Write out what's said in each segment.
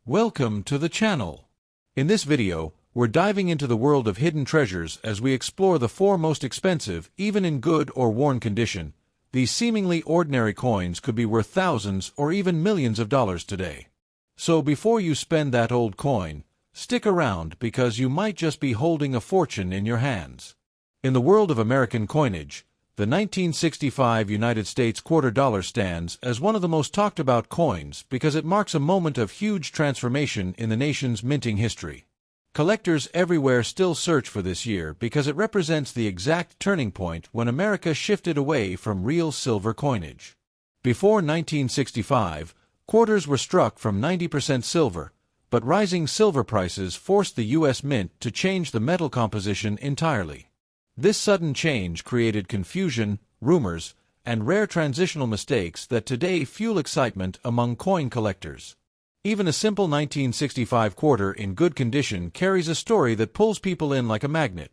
Welcome to the channel. In this video, we're diving into the world of hidden treasures as we explore the four most expensive, even in good or worn condition. These seemingly ordinary coins could be worth thousands or even millions of dollars today. So before you spend that old coin, stick around because you might just be holding a fortune in your hands. In the world of American coinage, the 1965 United States quarter dollar stands as one of the most talked about coins because it marks a moment of huge transformation in the nation's minting history. Collectors everywhere still search for this year because it represents the exact turning point when America shifted away from real silver coinage. Before 1965, quarters were struck from 90% silver, but rising silver prices forced the U.S. Mint to change the metal composition entirely. This sudden change created confusion, rumors, and rare transitional mistakes that today fuel excitement among coin collectors. Even a simple 1965 quarter in good condition carries a story that pulls people in like a magnet.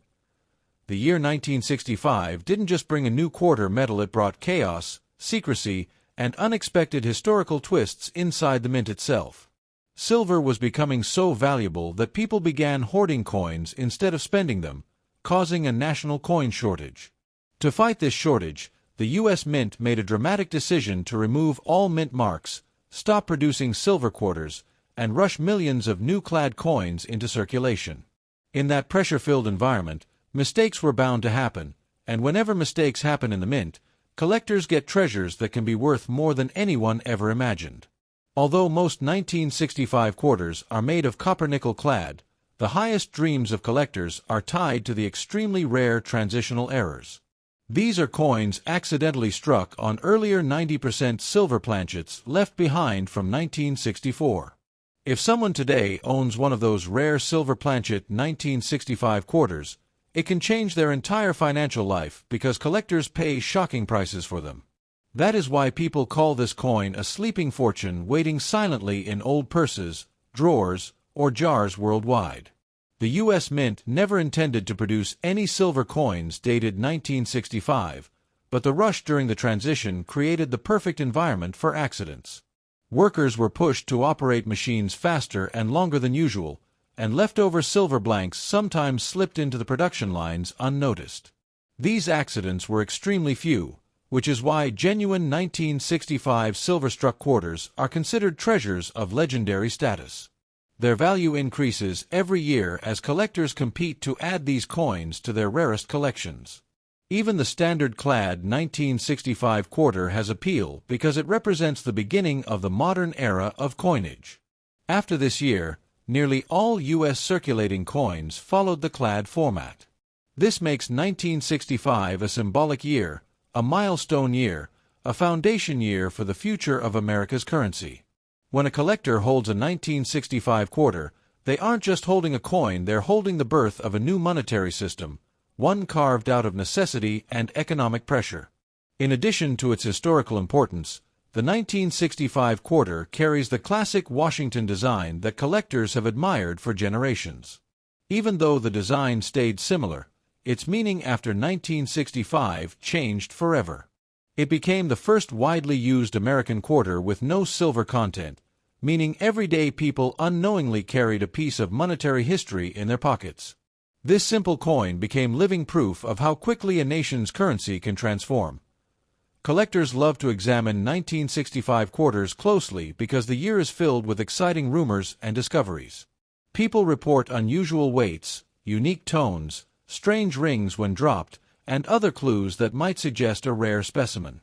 The year 1965 didn't just bring a new quarter metal, it brought chaos, secrecy, and unexpected historical twists inside the mint itself. Silver was becoming so valuable that people began hoarding coins instead of spending them, causing a national coin shortage. To fight this shortage, the U.S. Mint made a dramatic decision to remove all mint marks, stop producing silver quarters, and rush millions of new clad coins into circulation. In that pressure-filled environment, mistakes were bound to happen, and whenever mistakes happen in the mint, collectors get treasures that can be worth more than anyone ever imagined. Although most 1965 quarters are made of copper-nickel clad, the highest dreams of collectors are tied to the extremely rare transitional errors. These are coins accidentally struck on earlier 90% silver-planchets left behind from 1964. If someone today owns one of those rare silver-planchet 1965 quarters, it can change their entire financial life because collectors pay shocking prices for them. That is why people call this coin a sleeping fortune waiting silently in old purses, drawers, or jars worldwide. The U.S. Mint never intended to produce any silver coins dated 1965, but the rush during the transition created the perfect environment for accidents. Workers were pushed to operate machines faster and longer than usual, and leftover silver blanks sometimes slipped into the production lines unnoticed. These accidents were extremely few, which is why genuine 1965 silver-struck quarters are considered treasures of legendary status. Their value increases every year as collectors compete to add these coins to their rarest collections. Even the standard clad 1965 quarter has appeal because it represents the beginning of the modern era of coinage. After this year, nearly all U.S. circulating coins followed the clad format. This makes 1965 a symbolic year, a milestone year, a foundation year for the future of America's currency. When a collector holds a 1965 quarter, they aren't just holding a coin, they're holding the birth of a new monetary system, one carved out of necessity and economic pressure. In addition to its historical importance, the 1965 quarter carries the classic Washington design that collectors have admired for generations. Even though the design stayed similar, its meaning after 1965 changed forever. It became the first widely used American quarter with no silver content, meaning everyday people unknowingly carried a piece of monetary history in their pockets. This simple coin became living proof of how quickly a nation's currency can transform. Collectors love to examine 1965 quarters closely because the year is filled with exciting rumors and discoveries. People report unusual weights, unique tones, strange rings when dropped, and other clues that might suggest a rare specimen.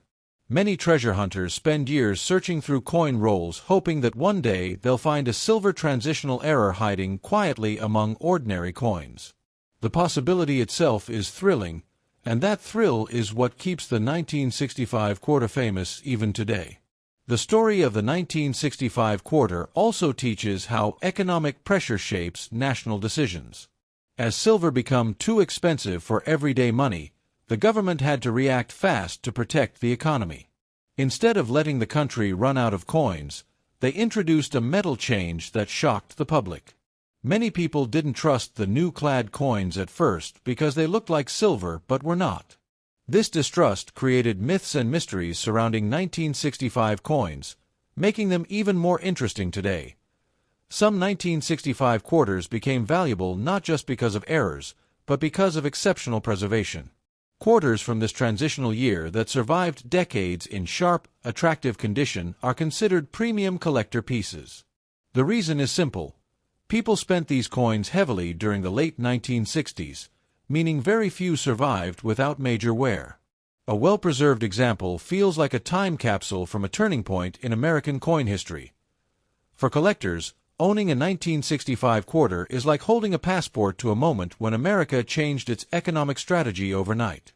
Many treasure hunters spend years searching through coin rolls hoping that one day they'll find a silver transitional error hiding quietly among ordinary coins. The possibility itself is thrilling, and that thrill is what keeps the 1965 quarter famous even today. The story of the 1965 quarter also teaches how economic pressure shapes national decisions. As silver became too expensive for everyday money, the government had to react fast to protect the economy. Instead of letting the country run out of coins, they introduced a metal change that shocked the public. Many people didn't trust the new clad coins at first because they looked like silver but were not. This distrust created myths and mysteries surrounding 1965 coins, making them even more interesting today. Some 1965 quarters became valuable not just because of errors, but because of exceptional preservation. Quarters from this transitional year that survived decades in sharp, attractive condition are considered premium collector pieces. The reason is simple. People spent these coins heavily during the late 1960s, meaning very few survived without major wear. A well-preserved example feels like a time capsule from a turning point in American coin history. For collectors, owning a 1965 quarter is like holding a passport to a moment when America changed its economic strategy overnight.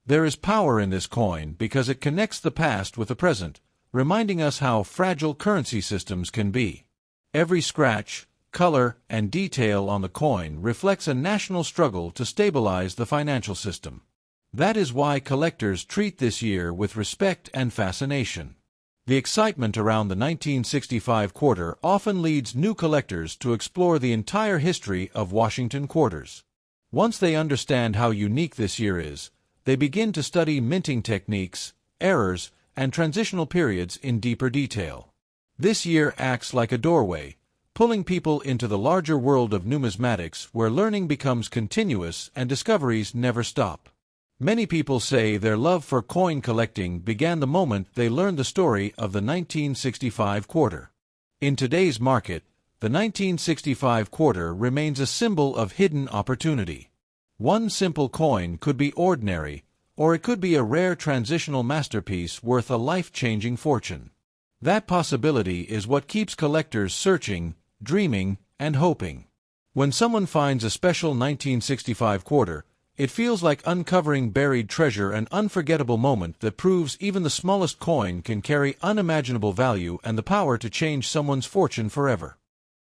There is power in this coin because it connects the past with the present, reminding us how fragile currency systems can be. Every scratch, color, and detail on the coin reflects a national struggle to stabilize the financial system. That is why collectors treat this year with respect and fascination. The excitement around the 1965 quarter often leads new collectors to explore the entire history of Washington quarters. Once they understand how unique this year is, they begin to study minting techniques, errors, and transitional periods in deeper detail. This year acts like a doorway, pulling people into the larger world of numismatics where learning becomes continuous and discoveries never stop. Many people say their love for coin collecting began the moment they learned the story of the 1965 quarter. In today's market, the 1965 quarter remains a symbol of hidden opportunity. One simple coin could be ordinary, or it could be a rare transitional masterpiece worth a life-changing fortune. That possibility is what keeps collectors searching, dreaming, and hoping. When someone finds a special 1965 quarter, it feels like uncovering buried treasure, an unforgettable moment that proves even the smallest coin can carry unimaginable value and the power to change someone's fortune forever.